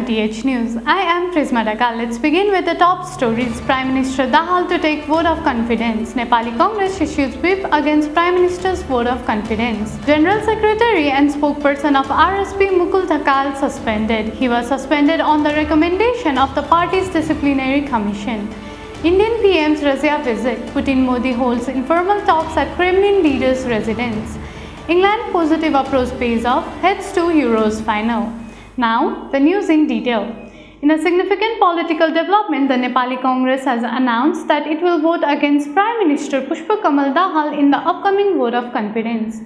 MTH News. I am Prisma Dhakal. Let's begin with the top stories. Prime Minister Dhakal to take vote of confidence. Nepali Congress issues whip against Prime Minister's vote of confidence. General Secretary and spokesperson of RSP Mukul Dhakal suspended. He was suspended on the recommendation of the party's disciplinary commission. Indian PM's Russia visit. Putin-Modi holds informal talks at Kremlin leaders' residence. England positive approach pays off, heads to Euros final. Now, the news in detail. In a significant political development, the Nepali Congress has announced that it will vote against Prime Minister Pushpakamal Dahal in the upcoming vote of confidence.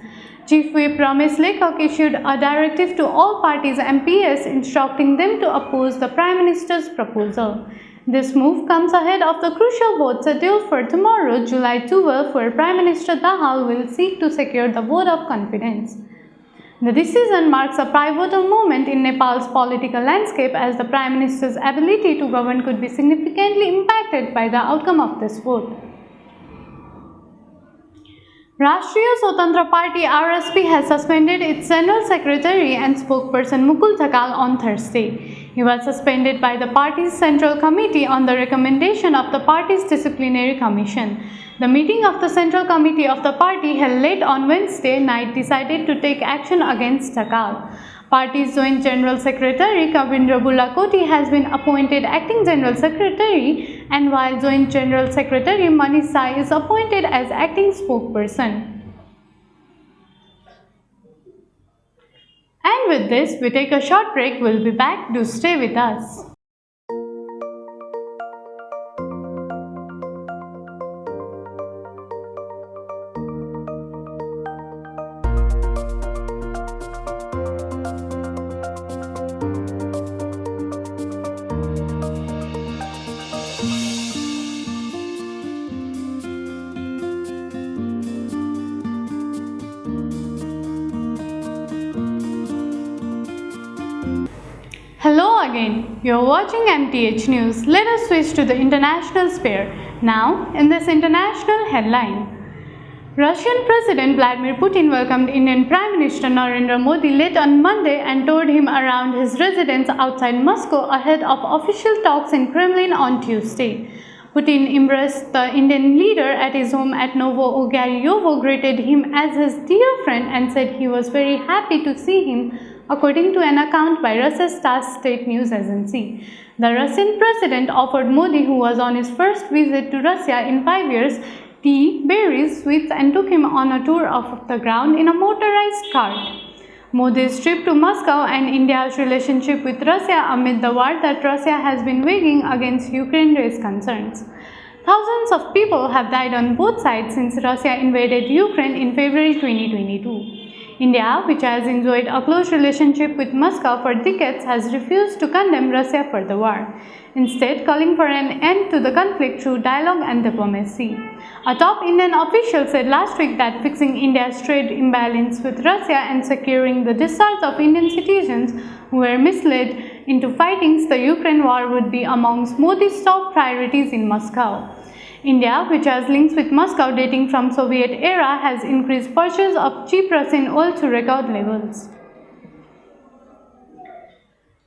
Chief Whip Ramesh Lekhak issued a directive to all parties' MPs instructing them to oppose the Prime Minister's proposal. This move comes ahead of the crucial vote scheduled for tomorrow, July 12, where Prime Minister Dahal will seek to secure the vote of confidence. The decision marks a pivotal moment in Nepal's political landscape as the Prime Minister's ability to govern could be significantly impacted by the outcome of this vote. Rashtriya Swatantra Party RSP has suspended its General Secretary and spokesperson Mukul Dhakal on Thursday. He was suspended by the party's Central Committee on the recommendation of the party's disciplinary commission. The meeting of the Central Committee of the party held late on Wednesday night decided to take action against Dhakal. Party's Joint General Secretary Kavindra Bulakoti has been appointed Acting General Secretary, and while Joint General Secretary Manish Sai is appointed as Acting Spokesperson. And with this, we take a short break. We'll be back. Do stay with us. Hello again, you're watching MTH News. Let us switch to the international sphere. Now, in this international headline, Russian President Vladimir Putin welcomed Indian Prime Minister Narendra Modi late on Monday and toured him around his residence outside Moscow ahead of official talks in Kremlin on Tuesday. Putin embraced the Indian leader at his home at Novo-Ogaryovo, greeted him as his dear friend and said he was very happy to see him, according to an account by Russia's TASS state news agency. The Russian president offered Modi, who was on his first visit to Russia in 5 years, tea, berries, sweets, and took him on a tour of the ground in a motorized cart. Modi's trip to Moscow and India's relationship with Russia amid the war that Russia has been waging against Ukraine raised concerns. Thousands of people have died on both sides since Russia invaded Ukraine in February 2022. India, which has enjoyed a close relationship with Moscow for decades, has refused to condemn Russia for the war, instead calling for an end to the conflict through dialogue and diplomacy. A top Indian official said last week that fixing India's trade imbalance with Russia and securing the discharge of Indian citizens who were misled into fighting the Ukraine war would be amongst Modi's top priorities in Moscow. India, which has links with Moscow dating from Soviet era, has increased purchase of cheap Russian oil to record levels.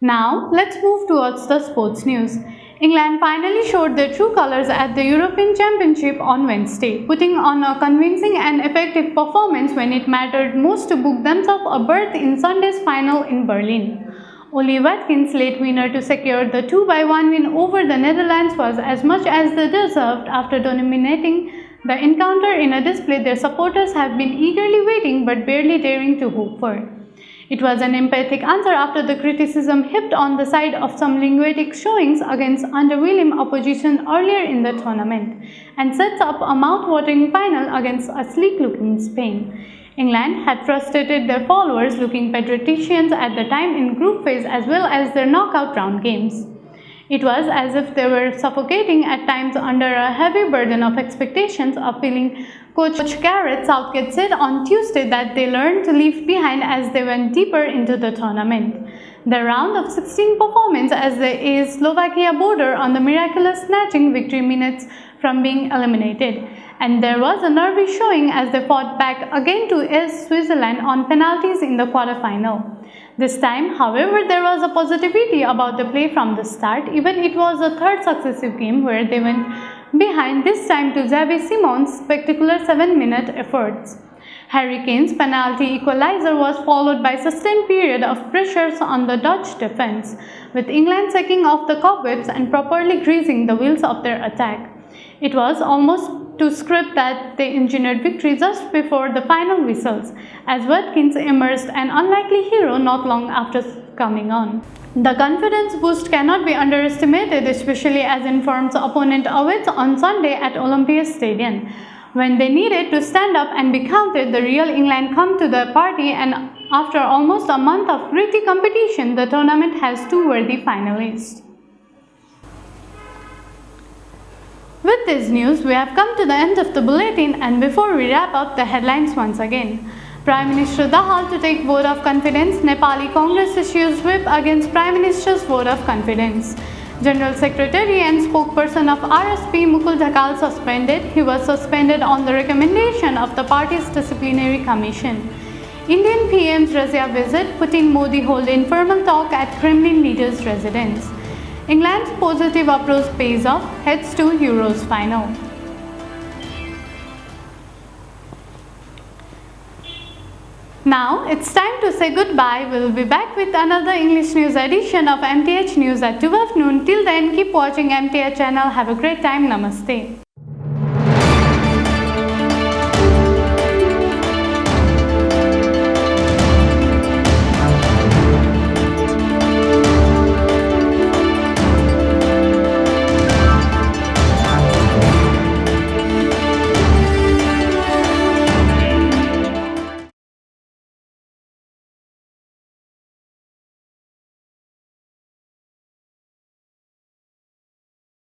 Now, let's move towards the sports news. England finally showed their true colours at the European Championship on Wednesday, putting on a convincing and effective performance when it mattered most to book themselves a berth in Sunday's final in Berlin. Ollie Watkins' late winner to secure the 2-1 win over the Netherlands was as much as they deserved after dominating the encounter in a display their supporters have been eagerly waiting but barely daring to hope for. It was an emphatic answer after the criticism heaped on the side of some linguistic showings against underwhelming opposition earlier in the tournament, and sets up a mouth-watering final against a sleek-looking Spain. England had frustrated their followers looking patriotians at the time in group phase as well as their knockout round games. It was as if they were suffocating at times under a heavy burden of expectations of feeling. Coach Gareth Southgate said on Tuesday that they learned to leave behind as they went deeper into the tournament. The round of 16 performance as they aced Slovakia border on the miraculous snatching victory minutes from being eliminated, and there was a nervy showing as they fought back again to ace Switzerland on penalties in the quarterfinal. This time, however, there was a positivity about the play from the start. Even it was the third successive game where they went behind, this time to Xavi Simon's spectacular 7-minute efforts. Harry Kane's penalty equalizer was followed by a sustained period of pressures on the Dutch defence, with England sacking off the cobwebs and properly greasing the wheels of their attack. It was almost to script that they engineered victory just before the final whistles, as Watkins emerged an unlikely hero not long after coming on. The confidence boost cannot be underestimated, especially as informed opponent awaits on Sunday at Olympia Stadium. When they needed to stand up and be counted, the real England come to the party, and after almost a month of gritty competition, the tournament has two worthy finalists. With this news, we have come to the end of the bulletin, and before we wrap up, the headlines once again. Prime Minister Dhakal to take vote of confidence. Nepali Congress issues whip against Prime Minister's vote of confidence. General Secretary and spokesperson of RSP Mukul Dhakal suspended. He was suspended on the recommendation of the party's disciplinary commission. Indian PM's Russia visit. Putin Modi hold informal talk at Kremlin leader's residence. England's positive approach pays off, heads to Euros final. Now it's time to say goodbye. We'll be back with another English news edition of MTH News at 12 noon. Till then, keep watching MTH Channel. Have a great time. Namaste.